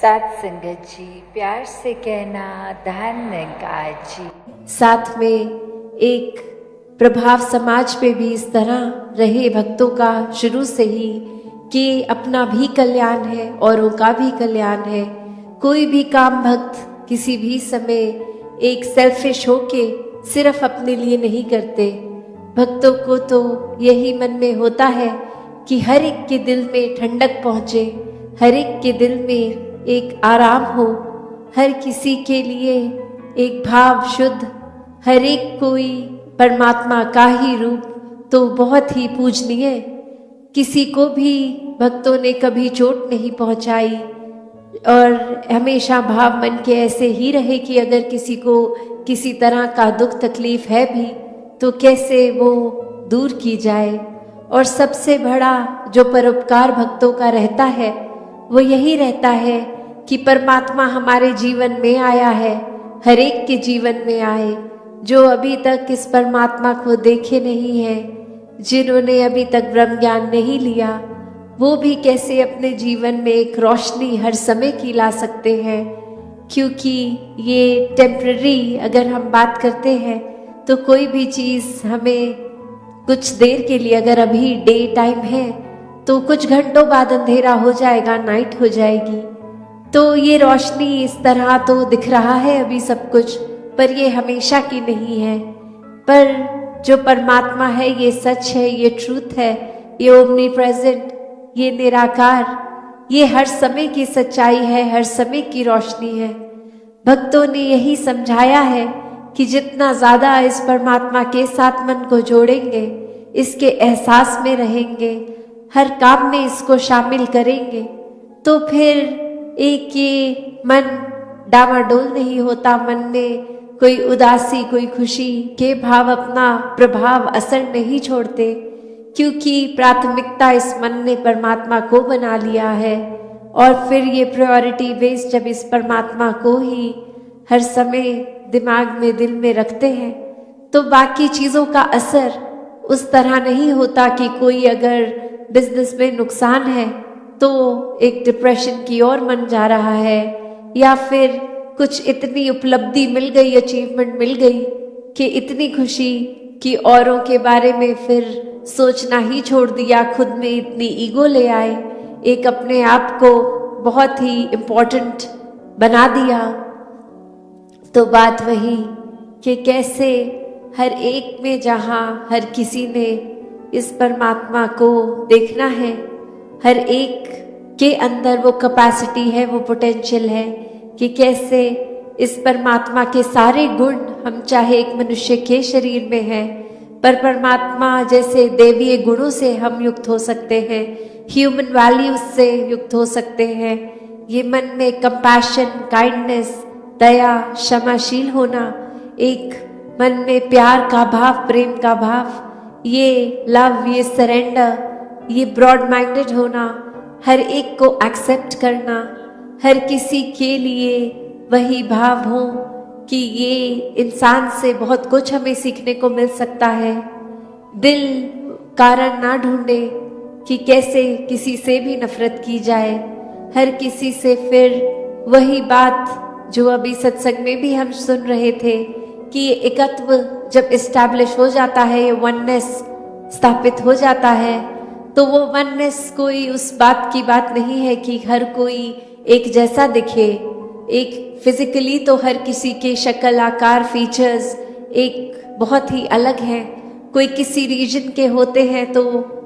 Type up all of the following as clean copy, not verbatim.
सत्संगत जी, प्यार से कहना धन्यवाद जी। साथ में एक प्रभाव समाज पे भी इस तरह रहे भक्तों का शुरू से ही कि अपना भी कल्याण है, औरों का भी कल्याण है। कोई भी काम भक्त किसी भी समय एक सेल्फिश होके सिर्फ अपने लिए नहीं करते। भक्तों को तो यही मन में होता है कि हर एक के दिल में ठंडक पहुँचे, हर एक के दिल में एक आराम हो, हर किसी के लिए एक भाव शुद्ध, हर एक कोई परमात्मा का ही रूप तो बहुत ही पूजनीय। किसी को भी भक्तों ने कभी चोट नहीं पहुंचाई और हमेशा भाव मन के ऐसे ही रहे कि अगर किसी को किसी तरह का दुख तकलीफ है भी तो कैसे वो दूर की जाए। और सबसे बड़ा जो परोपकार भक्तों का रहता है वो यही रहता है कि परमात्मा हमारे जीवन में आया है, हर एक के जीवन में आए। जो अभी तक इस परमात्मा को देखे नहीं है, जिन्होंने अभी तक ब्रह्म ज्ञान नहीं लिया, वो भी कैसे अपने जीवन में एक रोशनी हर समय की ला सकते हैं। क्योंकि ये टेम्पररी अगर हम बात करते हैं तो कोई भी चीज़ हमें कुछ देर के लिए, अगर अभी डे टाइम है तो कुछ घंटों बाद अंधेरा हो जाएगा, नाइट हो जाएगी। तो ये रोशनी इस तरह तो दिख रहा है अभी सब कुछ, पर ये हमेशा की नहीं है। पर जो परमात्मा है ये सच है, ये ट्रूथ है, ये ओमनी प्रेजेंट, ये निराकार, ये हर समय की सच्चाई है, हर समय की रोशनी है। भक्तों ने यही समझाया है कि जितना ज़्यादा इस परमात्मा के साथ मन को जोड़ेंगे, इसके एहसास में रहेंगे, हर काम में इसको शामिल करेंगे, तो फिर एक ये मन डामाडोल नहीं होता, मन में कोई उदासी कोई खुशी के भाव अपना प्रभाव असर नहीं छोड़ते। क्योंकि प्राथमिकता इस मन ने परमात्मा को बना लिया है और फिर ये प्रायोरिटी बेस जब इस परमात्मा को ही हर समय दिमाग में दिल में रखते हैं तो बाकी चीज़ों का असर उस तरह नहीं होता कि कोई अगर बिजनेस में नुकसान है तो एक डिप्रेशन की ओर मन जा रहा है, या फिर कुछ इतनी उपलब्धि मिल गई, अचीवमेंट मिल गई कि इतनी खुशी कि औरों के बारे में फिर सोचना ही छोड़ दिया, खुद में इतनी ईगो ले आए, एक अपने आप को बहुत ही इम्पोर्टेंट बना दिया। तो बात वही कि कैसे हर एक में जहाँ हर किसी ने इस परमात्मा को देखना है, हर एक के अंदर वो कैपेसिटी है, वो पोटेंशियल है कि कैसे इस परमात्मा के सारे गुण, हम चाहे एक मनुष्य के शरीर में हैं पर परमात्मा जैसे देवीय गुणों से हम युक्त हो सकते हैं, ह्यूमन वैल्यूज से युक्त हो सकते हैं। ये मन में कंपैशन, काइंडनेस, दया, क्षमाशील होना, एक मन में प्यार का भाव, प्रेम का भाव, ये लव, ये सरेंडर, ये ब्रॉड माइंडेड होना, हर एक को एक्सेप्ट करना, हर किसी के लिए वही भाव हो कि ये इंसान से बहुत कुछ हमें सीखने को मिल सकता है। दिल कारण ना ढूंढे कि कैसे किसी से भी नफरत की जाए, हर किसी से फिर वही बात जो अभी सत्संग में भी हम सुन रहे थे कि ये एकत्व जब इस्टेब्लिश हो जाता है, ये वननेस स्थापित हो जाता है, तो वो वननेस कोई उस बात की बात नहीं है कि हर कोई एक जैसा दिखे। एक फिजिकली तो हर किसी के शक्ल, आकार, फीचर्स एक बहुत ही अलग हैं। कोई किसी रीजन के होते हैं तो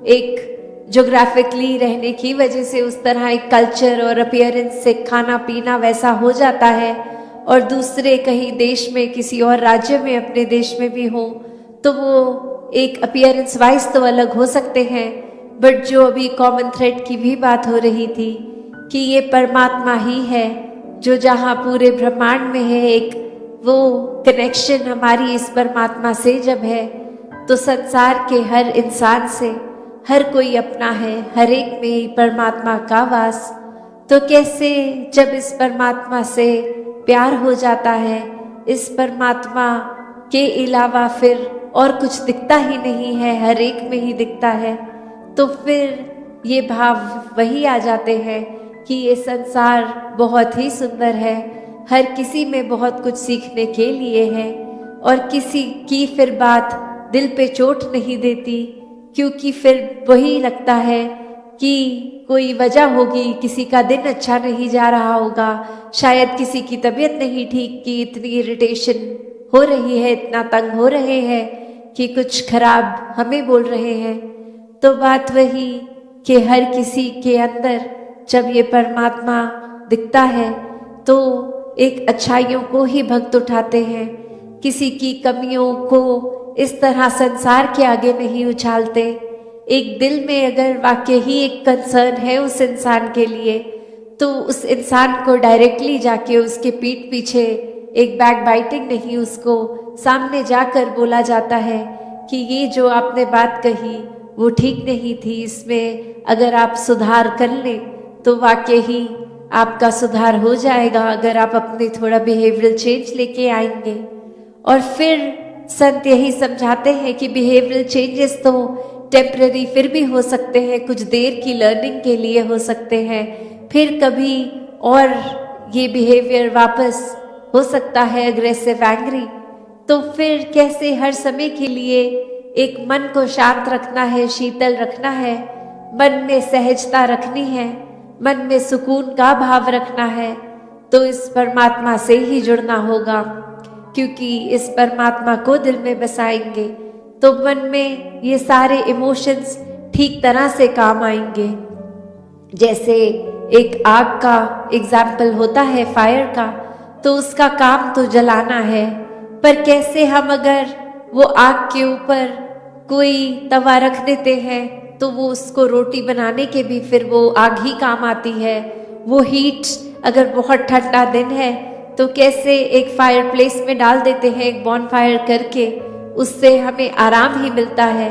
एक ज्योग्राफिकली रहने की वजह से उस तरह एक कल्चर और अपीयरेंस से खाना पीना वैसा हो जाता है, और दूसरे कहीं देश में, किसी और राज्य में, अपने देश में भी हो तो वो एक अपीयरेंस वाइज तो अलग हो सकते हैं। बट जो अभी कॉमन थ्रेड की भी बात हो रही थी कि ये परमात्मा ही है जो जहाँ पूरे ब्रह्मांड में है, एक वो कनेक्शन हमारी इस परमात्मा से जब है तो संसार के हर इंसान से हर कोई अपना है, हर एक में ही परमात्मा का वास। तो कैसे जब इस परमात्मा से प्यार हो जाता है, इस परमात्मा के अलावा फिर और कुछ दिखता ही नहीं है, हर एक में ही दिखता है, तो फिर ये भाव वही आ जाते हैं कि ये संसार बहुत ही सुंदर है, हर किसी में बहुत कुछ सीखने के लिए है और किसी की फिर बात दिल पे चोट नहीं देती, क्योंकि फिर वही लगता है कि कोई वजह होगी, किसी का दिन अच्छा नहीं जा रहा होगा, शायद किसी की तबीयत नहीं ठीक कि इतनी इरिटेशन हो रही है, इतना तंग हो रहे हैं कि कुछ खराब हमें बोल रहे हैं। तो बात वही कि हर किसी के अंदर जब ये परमात्मा दिखता है तो एक अच्छाइयों को ही भक्त उठाते हैं, किसी की कमियों को इस तरह संसार के आगे नहीं उछालते। एक दिल में अगर वाकई ही एक कंसर्न है उस इंसान के लिए, तो उस इंसान को डायरेक्टली जाके उसके पीठ पीछे एक बैक बाइटिंग नहीं, उसको सामने जाकर बोला जाता है कि ये जो आपने बात कही वो ठीक नहीं थी, इसमें अगर आप सुधार कर लें तो वाकई ही आपका सुधार हो जाएगा, अगर आप अपने थोड़ा बिहेवियरल चेंज लेके आएंगे। और फिर संत यही समझाते हैं कि बिहेवियरल चेंजेस तो टेम्पररी फिर भी हो सकते हैं, कुछ देर की लर्निंग के लिए हो सकते हैं, फिर कभी और ये बिहेवियर वापस हो सकता है अग्रेसिव एंग्री। तो फिर कैसे हर समय के लिए एक मन को शांत रखना है, शीतल रखना है, मन में सहजता रखनी है, मन में सुकून का भाव रखना है, तो इस परमात्मा से ही जुड़ना होगा, क्योंकि इस परमात्मा को दिल में बसाएंगे तो मन में ये सारे इमोशंस ठीक तरह से काम आएंगे। जैसे एक आग का एग्जाम्पल होता है फायर का, तो उसका काम तो जलाना है, पर कैसे हम अगर वो आग के ऊपर कोई तवा रख देते हैं तो वो उसको रोटी बनाने के भी फिर वो आग ही काम आती है। वो हीट अगर बहुत ठंडा दिन है तो कैसे एक फायर प्लेस में डाल देते हैं, एक बॉन फायर करके, उससे हमें आराम ही मिलता है।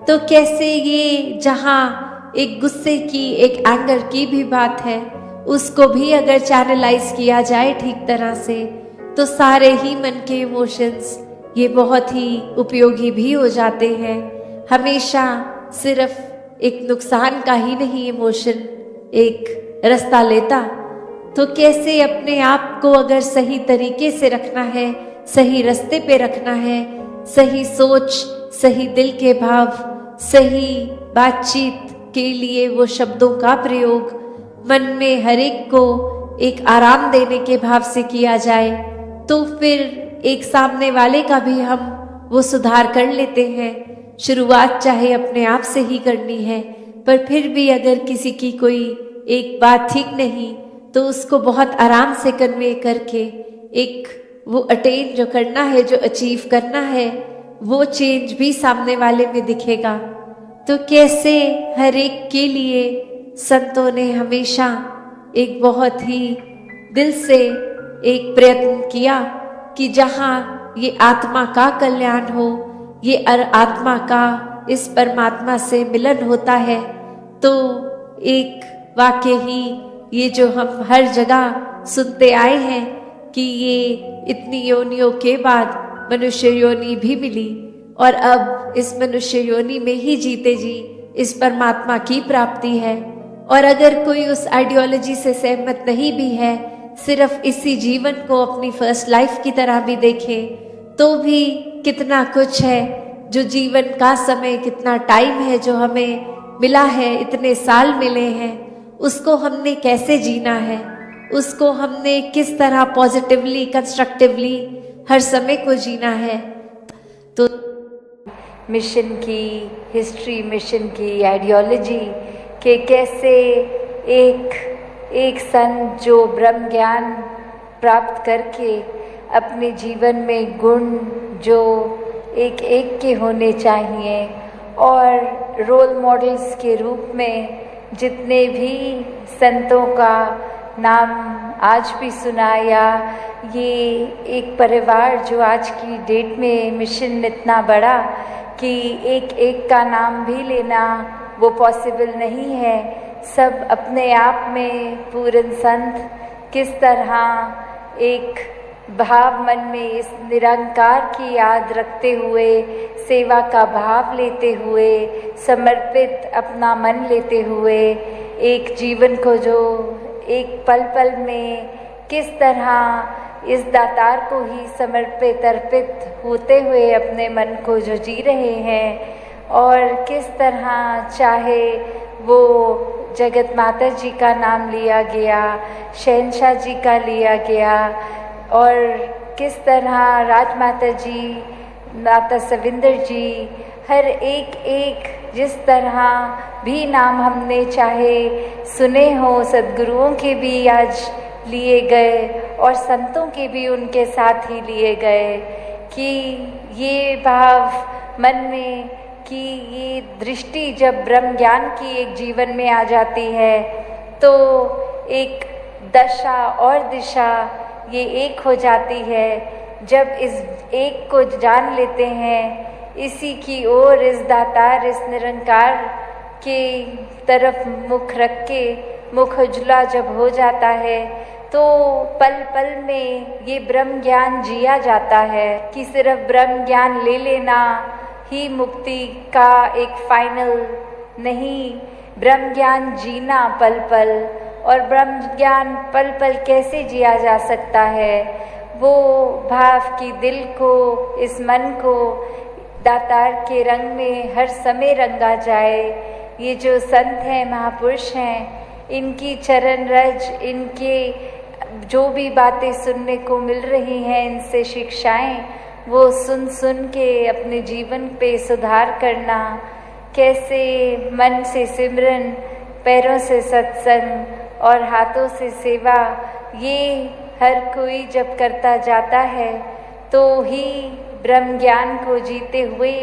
तो कैसे ये जहाँ एक गुस्से की, एक एंगर की भी बात है, उसको भी अगर चैनलाइज किया जाए ठीक तरह से तो सारे ही मन के इमोशंस ये बहुत ही उपयोगी भी हो जाते हैं। हमेशा सिर्फ एक नुकसान का ही नहीं इमोशन एक रास्ता लेता, तो कैसे अपने आप को अगर सही तरीके से रखना है, सही रास्ते पे रखना है, सही सोच, सही दिल के भाव, सही बातचीत के लिए वो शब्दों का प्रयोग मन में हर एक को एक आराम देने के भाव से किया जाए, तो फिर एक सामने वाले का भी हम वो सुधार कर लेते हैं। शुरुआत चाहे अपने आप से ही करनी है, पर फिर भी अगर किसी की कोई एक बात ठीक नहीं तो उसको बहुत आराम से कन्वे करके एक वो अटेन जो करना है, जो अचीव करना है, वो चेंज भी सामने वाले में दिखेगा। तो कैसे हर एक के लिए संतों ने हमेशा एक बहुत ही दिल से एक प्रयत्न किया कि जहाँ ये आत्मा का कल्याण हो, ये आत्मा का इस परमात्मा से मिलन होता है, तो एक वाकई ही ये जो हम हर जगह सुनते आए हैं कि ये इतनी योनियों के बाद मनुष्य योनि भी मिली और अब इस मनुष्य योनि में ही जीते जी इस परमात्मा की प्राप्ति है। और अगर कोई उस आइडियोलॉजी से सहमत नहीं भी है, सिर्फ इसी जीवन को अपनी फर्स्ट लाइफ की तरह भी देखे, तो भी कितना कुछ है जो जीवन का समय, कितना टाइम है जो हमें मिला है, इतने साल मिले हैं, उसको हमने कैसे जीना है, उसको हमने किस तरह पॉजिटिवली, कंस्ट्रक्टिवली हर समय को जीना है। तो मिशन की हिस्ट्री, मिशन की आइडियोलॉजी के कैसे एक संत जो ब्रह्म ज्ञान प्राप्त करके अपने जीवन में गुण जो एक एक के होने चाहिए और रोल मॉडल्स के रूप में जितने भी संतों का नाम आज भी सुना, या ये एक परिवार जो आज की डेट में मिशन इतना बड़ा कि एक एक का नाम भी लेना वो पॉसिबल नहीं है। सब अपने आप में पूर्ण संत किस तरह एक भाव मन में इस निरंकार की याद रखते हुए, सेवा का भाव लेते हुए, समर्पित अपना मन लेते हुए एक जीवन को जो एक पल पल में किस तरह इस दातार को ही समर्पित अर्पित होते हुए अपने मन को जो जी रहे हैं, और किस तरह चाहे वो जगत माता जी का नाम लिया गया, शहंशाह जी का लिया गया, और किस तरह राजमाता जी, माता सविंदर जी, हर एक एक जिस तरह भी नाम हमने चाहे सुने हो, सद्गुरुओं के भी आज लिए गए और संतों के भी उनके साथ ही लिए गए, कि ये भाव मन में, कि ये दृष्टि जब ब्रह्म ज्ञान की एक जीवन में आ जाती है तो एक दशा और दिशा ये एक हो जाती है। जब इस एक को जान लेते हैं, इसी की ओर, इस दातार, इस निरंकार के तरफ मुख रख के मुख उजला जब हो जाता है तो पल पल में ये ब्रह्म ज्ञान जिया जाता है कि सिर्फ ब्रह्म ज्ञान ले लेना ही मुक्ति का एक फाइनल नहीं, ब्रह्म ज्ञान जीना पल पल। और ब्रह्म ज्ञान पल पल कैसे जिया जा सकता है, वो भाव की दिल को, इस मन को दातार के रंग में हर समय रंगा जाए। ये जो संत हैं, महापुरुष हैं, इनकी चरण रज, इनके जो भी बातें सुनने को मिल रही हैं, इनसे शिक्षाएं, वो सुन सुन के अपने जीवन पे सुधार करना, कैसे मन से सिमरन, पैरों से सत्संग और हाथों से सेवा, ये हर कोई जब करता जाता है तो ही ब्रह्म ज्ञान को जीते हुए,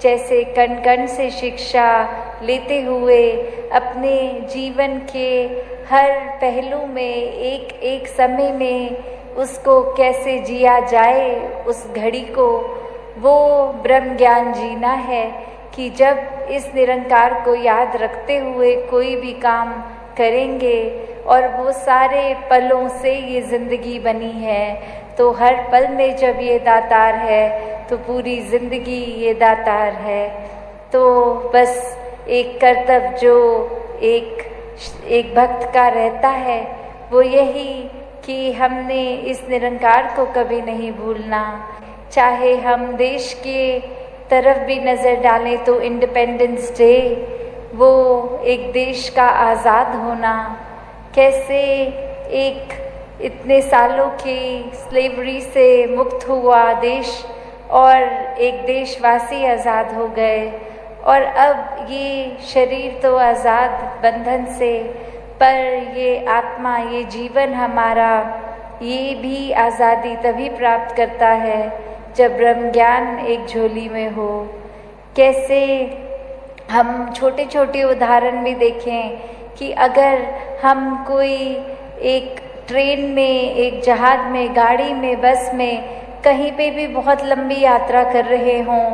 जैसे कण कण से शिक्षा लेते हुए अपने जीवन के हर पहलू में एक एक समय में उसको कैसे जिया जाए, उस घड़ी को, वो ब्रह्म ज्ञान जीना है। कि जब इस निरंकार को याद रखते हुए कोई भी काम करेंगे, और वो सारे पलों से ये ज़िंदगी बनी है, तो हर पल में जब ये दातार है तो पूरी ज़िंदगी ये दातार है। तो बस एक कर्तव्य जो एक भक्त का रहता है वो यही कि हमने इस निरंकार को कभी नहीं भूलना। चाहे हम देश के तरफ भी नज़र डालें तो इंडिपेंडेंस डे, वो एक देश का आज़ाद होना, कैसे एक इतने सालों की स्लेवरी से मुक्त हुआ देश और एक देशवासी आज़ाद हो गए, और अब ये शरीर तो आज़ाद बंधन से, पर ये आत्मा, ये जीवन हमारा, ये भी आज़ादी तभी प्राप्त करता है जब ब्रह्म ज्ञान एक झोली में हो। कैसे हम छोटे छोटे उदाहरण भी देखें कि अगर हम कोई एक ट्रेन में, एक जहाज में, गाड़ी में, बस में, कहीं पे भी बहुत लंबी यात्रा कर रहे हों,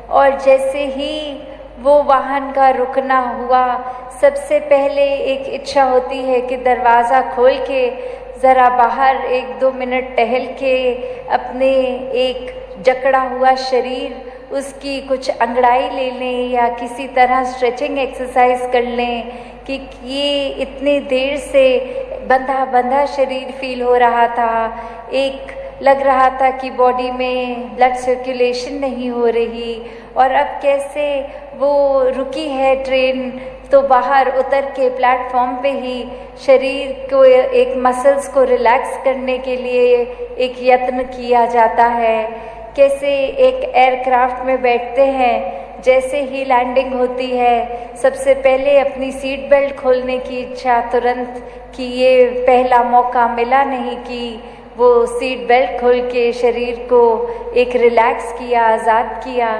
और जैसे ही वो वाहन का रुकना हुआ, सबसे पहले एक इच्छा होती है कि दरवाज़ा खोल के ज़रा बाहर 1-2 मिनट टहल के अपने एक जकड़ा हुआ शरीर, उसकी कुछ अंगड़ाई ले लें या किसी तरह स्ट्रेचिंग एक्सरसाइज कर लें, कि ये इतने देर से बंधा बंधा शरीर फील हो रहा था, एक लग रहा था कि बॉडी में ब्लड सर्कुलेशन नहीं हो रही, और अब कैसे वो रुकी है ट्रेन तो बाहर उतर के प्लेटफॉर्म पे ही शरीर को, एक मसल्स को रिलैक्स करने के लिए एक यत्न किया जाता है। कैसे एक एयरक्राफ्ट में बैठते हैं, जैसे ही लैंडिंग होती है सबसे पहले अपनी सीट बेल्ट खोलने की इच्छा तुरंत, कि ये पहला मौका मिला नहीं कि वो सीट बेल्ट खोल के शरीर को एक रिलैक्स किया, आज़ाद किया।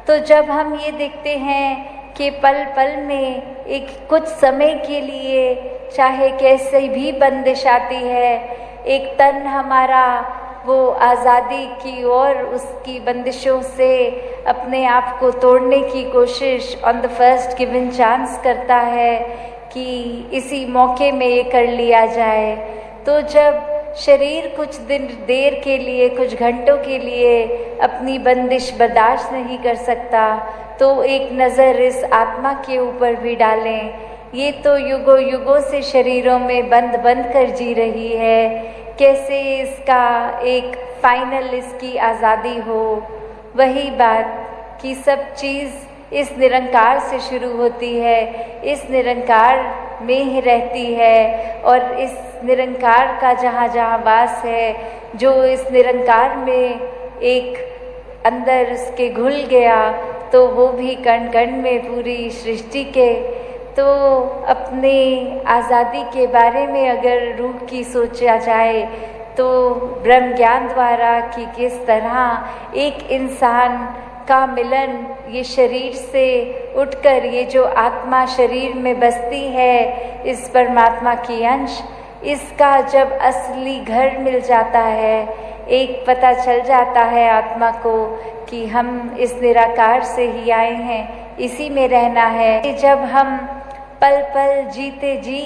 तो जब हम ये देखते हैं कि पल पल में एक कुछ समय के लिए चाहे कैसे भी बंदिश आती है, एक तन हमारा वो आज़ादी की ओर, उसकी बंदिशों से अपने आप को तोड़ने की कोशिश on the first given chance करता है कि इसी मौके में ये कर लिया जाए। तो जब शरीर कुछ दिन देर के लिए, कुछ घंटों के लिए अपनी बंदिश बर्दाश्त नहीं कर सकता, तो एक नज़र इस आत्मा के ऊपर भी डालें ये तो युगों युगों से शरीरों में बंद बंद कर जी रही है, कैसे इसका एक फाइनल इसकी आज़ादी हो। वही बात कि सब चीज़ इस निरंकार से शुरू होती है, इस निरंकार में ही रहती है, और इस निरंकार का जहाँ जहाँ वास है, जो इस निरंकार में एक अंदर उसके घुल गया, तो वो भी कण कण में पूरी सृष्टि के। तो अपने आज़ादी के बारे में अगर रूह की सोचा जाए तो ब्रह्म ज्ञान द्वारा कि किस तरह एक इंसान का मिलन ये शरीर से उठकर ये जो आत्मा शरीर में बसती है, इस परमात्मा की अंश, इसका जब असली घर मिल जाता है, एक पता चल जाता है आत्मा को कि हम इस निराकार से ही आए हैं, इसी में रहना है। जब हम पल पल जीते जी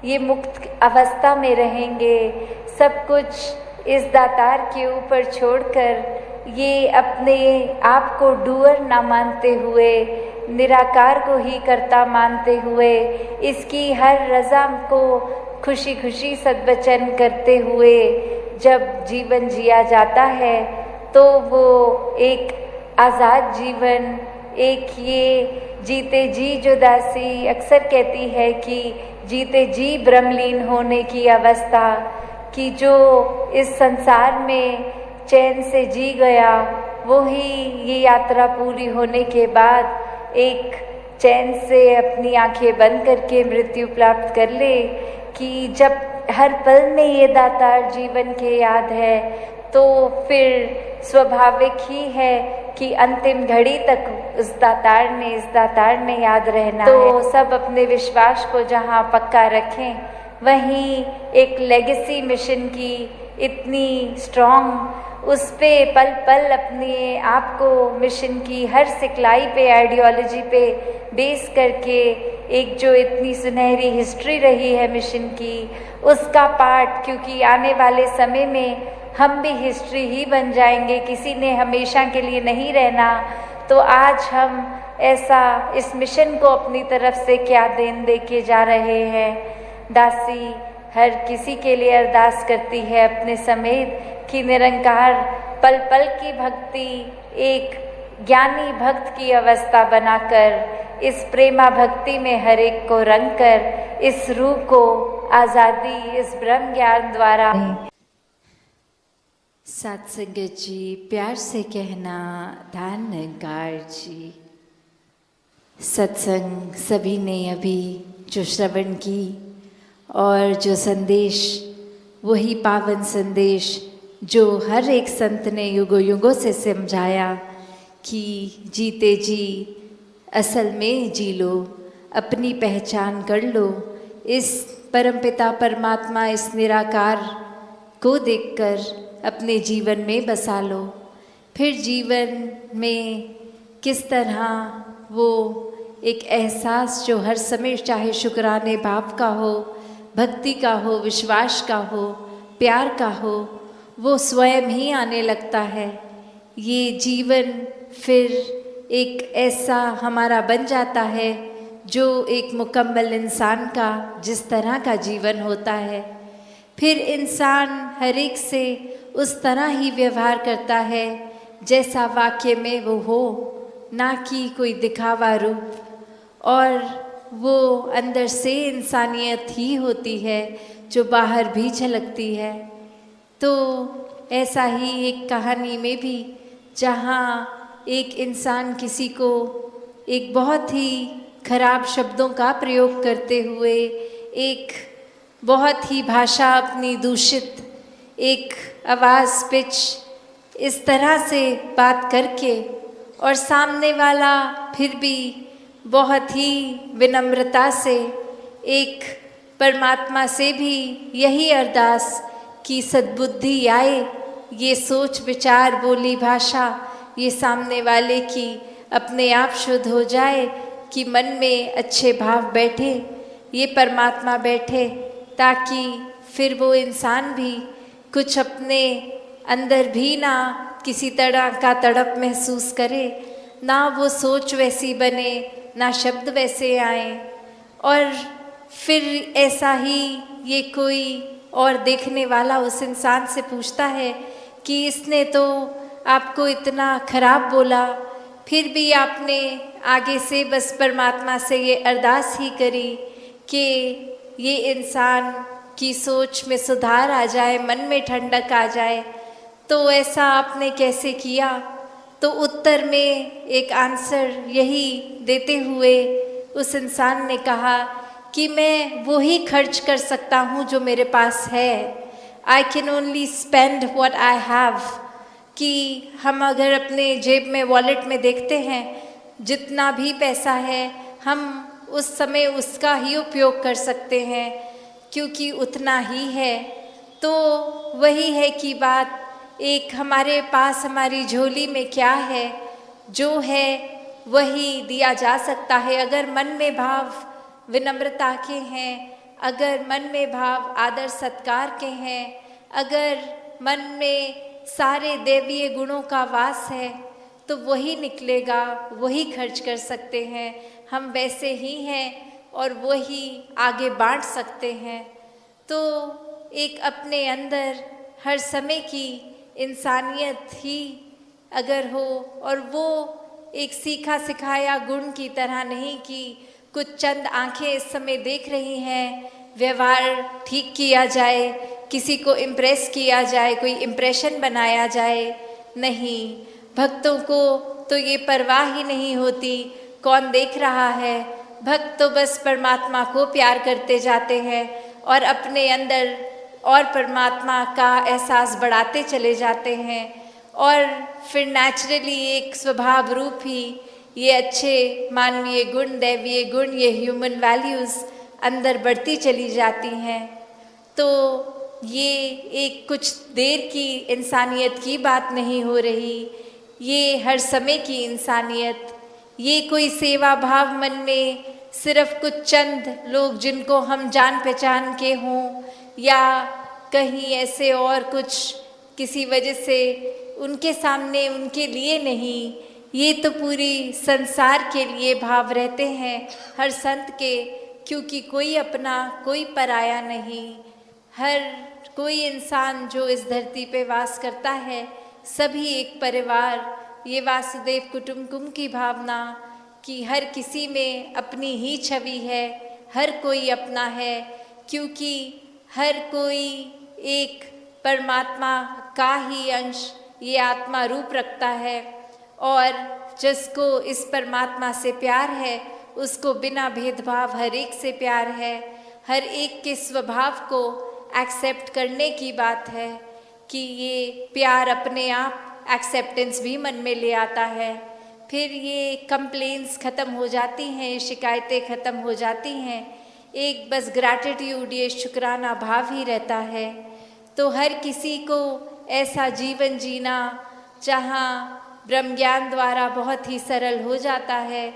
ये मुक्त अवस्था में रहेंगे, सब कुछ इस दातार के ऊपर छोड़कर ये अपने आप को डूअर ना मानते हुए, निराकार को ही कर्ता मानते हुए, इसकी हर रज़ा को खुशी खुशी सद्वचन करते हुए जब जीवन जिया जाता है, तो वो एक आज़ाद जीवन, एक ये जीते जी जो दासी अक्सर कहती है कि जीते जी ब्रह्मलीन होने की अवस्था, कि जो इस संसार में चैन से जी गया, वो ही ये यात्रा पूरी होने के बाद एक चैन से अपनी आंखें बंद करके मृत्यु प्राप्त कर ले। कि जब हर पल में ये दातार जीवन के याद है, तो फिर स्वाभाविक ही है कि अंतिम घड़ी तक इस दातार ने याद रहना तो है। सब अपने विश्वास को जहाँ पक्का रखें, वहीं एक लेगेसी मिशन की इतनी स्ट्रॉन्ग, उस पे पल पल अपने आप को मिशन की हर सिखलाई पे, आइडियोलॉजी पे बेस करके एक जो इतनी सुनहरी हिस्ट्री रही है मिशन की, उसका पार्ट, क्योंकि आने वाले समय में हम भी हिस्ट्री ही बन जाएंगे, किसी ने हमेशा के लिए नहीं रहना। तो आज हम ऐसा इस मिशन को अपनी तरफ से क्या देन दे के जा रहे हैं। दासी हर किसी के लिए अरदास करती है अपने समेत कि निरंकार पल पल की भक्ति एक ज्ञानी भक्त की अवस्था बनाकर, इस प्रेमा भक्ति में हर एक को रंग कर, इस रूह को आज़ादी इस ब्रह्म ज्ञान द्वारा। सत्संगत जी, प्यार से कहना धन्यकार जी। सत्संग सभी ने अभी जो श्रवण की और जो संदेश, वही पावन संदेश जो हर एक संत ने युगों युगों से समझाया कि जीते जी असल में जी लो, अपनी पहचान कर लो, इस परमपिता परमात्मा, इस निराकार को देखकर अपने जीवन में बसा लो। फिर जीवन में किस तरह वो एक एहसास जो हर समय चाहे शुक्राने भाव का हो, भक्ति का हो, विश्वास का हो, प्यार का हो, वो स्वयं ही आने लगता है। ये जीवन फिर एक ऐसा हमारा बन जाता है जो एक मुकम्मल इंसान का जिस तरह का जीवन होता है। फिर इंसान हर एक से उस तरह ही व्यवहार करता है जैसा वाक्य में वो हो, ना कि कोई दिखावा रूप, और वो अंदर से इंसानियत ही होती है जो बाहर भी झलकती है। तो ऐसा ही एक कहानी में भी, जहाँ एक इंसान किसी को एक बहुत ही खराब शब्दों का प्रयोग करते हुए, एक बहुत ही भाषा अपनी दूषित, एक आवाज़ पिच इस तरह से बात करके, और सामने वाला फिर भी बहुत ही विनम्रता से एक परमात्मा से भी यही अरदास कि सद्बुद्धि आए, ये सोच विचार बोली भाषा ये सामने वाले की अपने आप शुद्ध हो जाए, कि मन में अच्छे भाव बैठे, ये परमात्मा बैठे, ताकि फिर वो इंसान भी कुछ अपने अंदर भी ना किसी तरह का तड़प महसूस करे, ना वो सोच वैसी बने, ना शब्द वैसे आए, और फिर ऐसा ही ये कोई और देखने वाला उस इंसान से पूछता है कि इसने तो आपको इतना खराब बोला, फिर भी आपने आगे से बस परमात्मा से ये अरदास ही करी कि ये इंसान की सोच में सुधार आ जाए, मन में ठंडक आ जाए, तो ऐसा आपने कैसे किया? तो उत्तर में एक आंसर यही देते हुए उस इंसान ने कहा कि मैं वो ही खर्च कर सकता हूँ जो मेरे पास है। I can only spend what I have. कि हम अगर अपने जेब में वॉलेट में देखते हैं जितना भी पैसा है हम उस समय उसका ही उपयोग कर सकते हैं क्योंकि उतना ही है। तो वही है कि बात, एक हमारे पास हमारी झोली में क्या है, जो है वही दिया जा सकता है। अगर मन में भाव विनम्रता के हैं, अगर मन में भाव आदर सत्कार के हैं, अगर मन में सारे दैवीय गुणों का वास है, तो वही निकलेगा, वही खर्च कर सकते हैं। हम वैसे ही हैं और वही आगे बांट सकते हैं। तो एक अपने अंदर हर समय की इंसानियत ही अगर हो, और वो एक सीखा सिखाया गुण की तरह नहीं कि कुछ चंद आंखें इस समय देख रही हैं, व्यवहार ठीक किया जाए, किसी को इम्प्रेस किया जाए, कोई इम्प्रेशन बनाया जाए। नहीं, भक्तों को तो ये परवाह ही नहीं होती कौन देख रहा है। भक्त तो बस परमात्मा को प्यार करते जाते हैं और अपने अंदर और परमात्मा का एहसास बढ़ाते चले जाते हैं, और फिर नेचुरली एक स्वभाव रूप ही ये अच्छे मानवीय गुण, दैवीय गुण, ये ह्यूमन वैल्यूज़ अंदर बढ़ती चली जाती हैं। तो ये एक कुछ देर की इंसानियत की बात नहीं हो रही, ये हर समय की इंसानियत। ये कोई सेवा भाव मन में सिर्फ कुछ चंद लोग जिनको हम जान पहचान के हों या कहीं ऐसे और कुछ किसी वजह से उनके सामने उनके लिए नहीं, ये तो पूरी संसार के लिए भाव रहते हैं हर संत के, क्योंकि कोई अपना कोई पराया नहीं। हर कोई इंसान जो इस धरती पे वास करता है सभी एक परिवार, ये वासुदेव कुटुंबकम की भावना कि हर किसी में अपनी ही छवि है, हर कोई अपना है, क्योंकि हर कोई एक परमात्मा का ही अंश, ये आत्मा रूप रखता है। और जिसको इस परमात्मा से प्यार है उसको बिना भेदभाव हर एक से प्यार है। हर एक के स्वभाव को एक्सेप्ट करने की बात है कि ये प्यार अपने आप एक्सेप्टेंस भी मन में ले आता है। फिर ये कंप्लेंट्स ख़त्म हो जाती हैं, शिकायतें ख़त्म हो जाती हैं, एक बस ग्रैटिट्यूड, ये शुक्राना भाव ही रहता है। तो हर किसी को ऐसा जीवन जीना जहाँ ब्रह्म ज्ञान द्वारा बहुत ही सरल हो जाता है,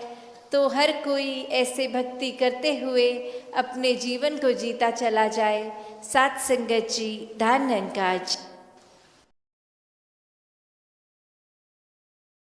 तो हर कोई ऐसे भक्ति करते हुए अपने जीवन को जीता चला जाए। सात संगत जी, धन अंकाज।